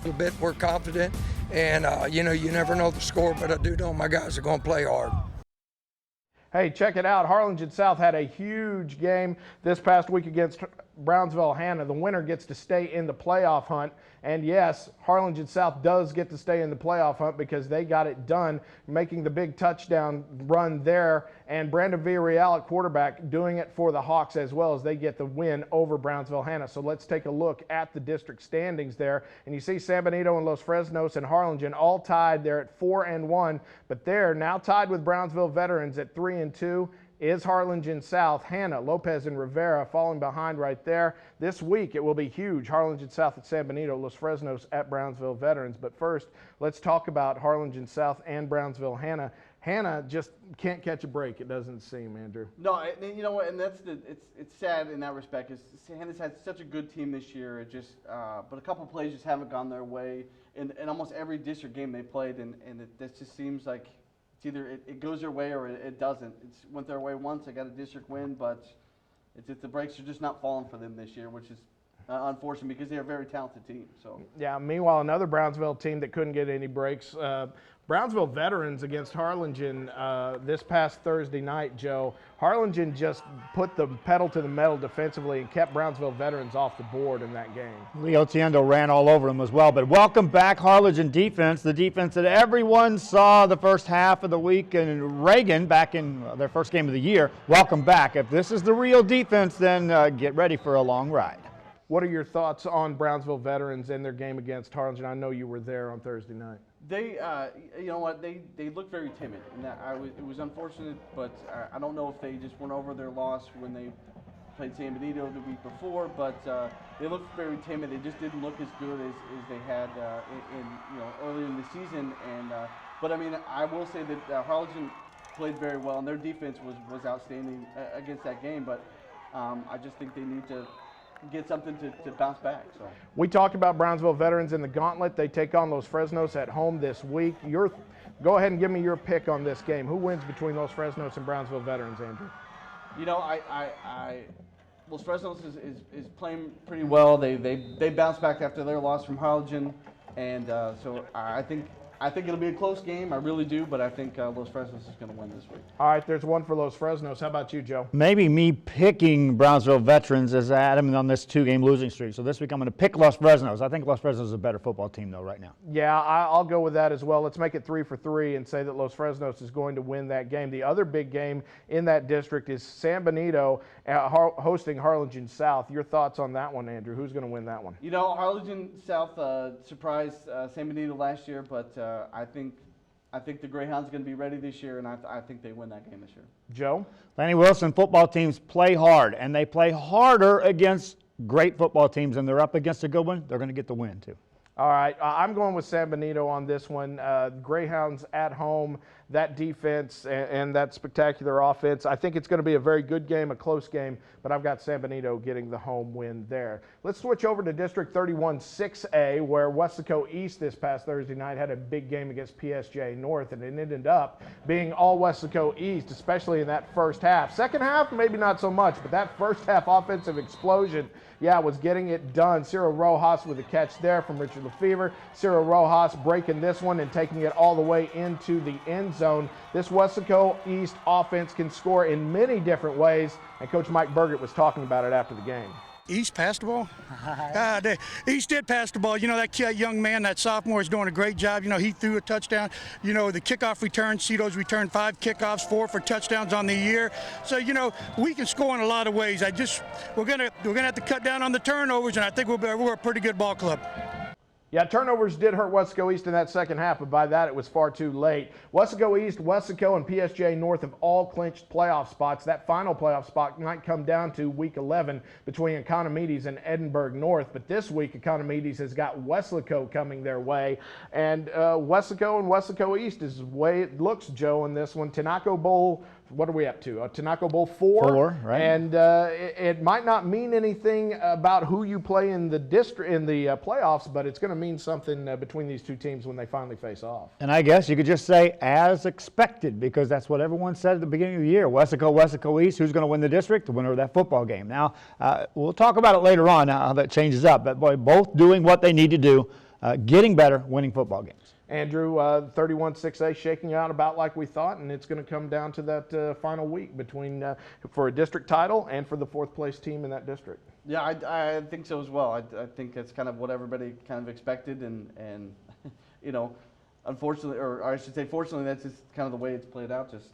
little bit. We're confident, and, you never know the score, but I do know my guys are going to play hard. Hey, check it out. Harlingen South had a huge game this past week against Brownsville-Hanna. The winner gets to stay in the playoff hunt. And yes, Harlingen South does get to stay in the playoff hunt because they got it done, making the big touchdown run there. And Brandon Villarreal at quarterback doing it for the Hawks as well as they get the win over Brownsville-Hanna. So let's take a look at the district standings there. And you see San Benito and Los Fresnos and Harlingen all tied. They're at 4-1, but they're now tied with Brownsville Veterans at 3-2. Is Harlingen South. Hanna, Lopez, and Rivera falling behind right there. This week it will be huge. Harlingen South at San Benito, Los Fresnos at Brownsville Veterans. But first, let's talk about Harlingen South and Brownsville-Hanna. Hanna just can't catch a break, it doesn't seem, Andrew. No, you know what, and it's sad in that respect. Hanna's had such a good team this year. It just, but a couple of plays just haven't gone their way in almost every district game they played, and it just seems like it's either it goes their way or it doesn't. It's went their way once. They got a district win, but the breaks are just not falling for them this year, which is unfortunate because they're a very talented team. So yeah. Meanwhile, another Brownsville team that couldn't get any breaks. Brownsville Veterans against Harlingen this past Thursday night, Joe. Harlingen just put the pedal to the metal defensively and kept Brownsville Veterans off the board in that game. Leo Tiendo ran all over them as well. But welcome back, Harlingen defense, the defense that everyone saw the first half of the week in Reagan back in their first game of the year. Welcome back. If this is the real defense, then get ready for a long ride. What are your thoughts on Brownsville Veterans and their game against Harlingen? I know you were there on Thursday night. They, you know what, they look very timid, and it was unfortunate, but I don't know if they just went over their loss when they played San Benito the week before, but they looked very timid. They just didn't look as good as they had earlier in the season. And but I mean, I will say that Harlingen played very well, and their defense was outstanding against that game. But I just think they need to get something to bounce back. So we talked about Brownsville Veterans in the gauntlet. They take on Los Fresnos at home this week. Go ahead and give me your pick on this game. Who wins between Los Fresnos and Brownsville Veterans, Andrew? You know, Los Fresnos is playing pretty well. They bounced back after their loss from Harlingen, and so I think it'll be a close game. I really do, but I think Los Fresnos is going to win this week. All right, there's one for Los Fresnos. How about you, Joe? Maybe me picking Brownsville Veterans as Adam on this two-game losing streak. So this week I'm going to pick Los Fresnos. I think Los Fresnos is a better football team, though, right now. Yeah, I'll go with that as well. Let's make it 3 for 3 and say that Los Fresnos is going to win that game. The other big game in that district is San Benito hosting Harlingen South. Your thoughts on that one, Andrew? Who's going to win that one? You know, Harlingen South surprised San Benito last year, but I think the Greyhounds are going to be ready this year, and I think they win that game this year. Joe? Lanny Wilson football teams play hard, and they play harder against great football teams, and they're up against a good one. They're going to get the win, too. All right, I'm going with San Benito on this one. Greyhounds at home, that defense and that spectacular offense. I think it's going to be a very good game, a close game, but I've got San Benito getting the home win there. Let's switch over to District 31 6A, where Weslaco East this past Thursday night had a big game against PSJ North, and it ended up being all Weslaco East, especially in that first half. Second half, maybe not so much, but that first half offensive explosion, was getting it done. Cyril Rojas with a catch there from Richard Lefevre. Cyril Rojas breaking this one and taking it all the way into the end zone. This Weslaco East offense can score in many different ways, and Coach Mike Burgett was talking about it after the game. East passed the ball? East did pass the ball. You know, that young man, that sophomore, is doing a great job. You know, he threw a touchdown. You know, the kickoff return, Cito's returned 5 kickoffs, 4 for touchdowns on the year. So, you know, we can score in a lot of ways. We're gonna have to cut down on the turnovers, and I think we're a pretty good ball club. Yeah, turnovers did hurt Weslaco East in that second half, but by that it was far too late. Weslaco East, Weslaco, and PSJ North have all clinched playoff spots. That final playoff spot might come down to Week 11 between Economides and Edinburgh North, but this week Economides has got Weslaco coming their way, and Weslaco and Weslaco East is the way it looks, Joe, in this one. Tinaco Bowl, what are we up to? Tinaco Bowl 4, right? And it might not mean anything about who you play in the playoffs, but it's going to mean something between these two teams when they finally face off. And I guess you could just say as expected, because that's what everyone said at the beginning of the year. Weslaco East, who's going to win the district? The winner of that football game. Now, we'll talk about it later on, how that changes up. But boy, both doing what they need to do getting better, winning football games. Andrew, 31-6A shaking out about like we thought, and it's going to come down to that final week between for a district title and for the fourth place team in that district. Yeah, I think so as well. I think that's kind of what everybody kind of expected, and you know, unfortunately, or I should say fortunately, that's just kind of the way it's played out, just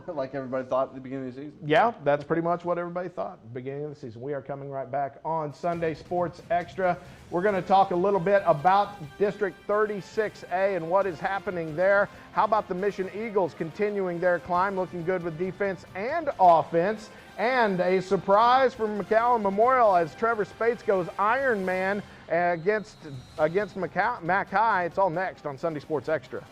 like everybody thought at the beginning of the season. Yeah, that's pretty much what everybody thought at the beginning of the season. We are coming right back on Sunday Sports Extra. We're going to talk a little bit about District 36A and what is happening there. How about the Mission Eagles continuing their climb, looking good with defense and offense? And a surprise from McAllen Memorial as Trevor Spates goes Iron Man against Mac High. It's all next on Sunday Sports Extra.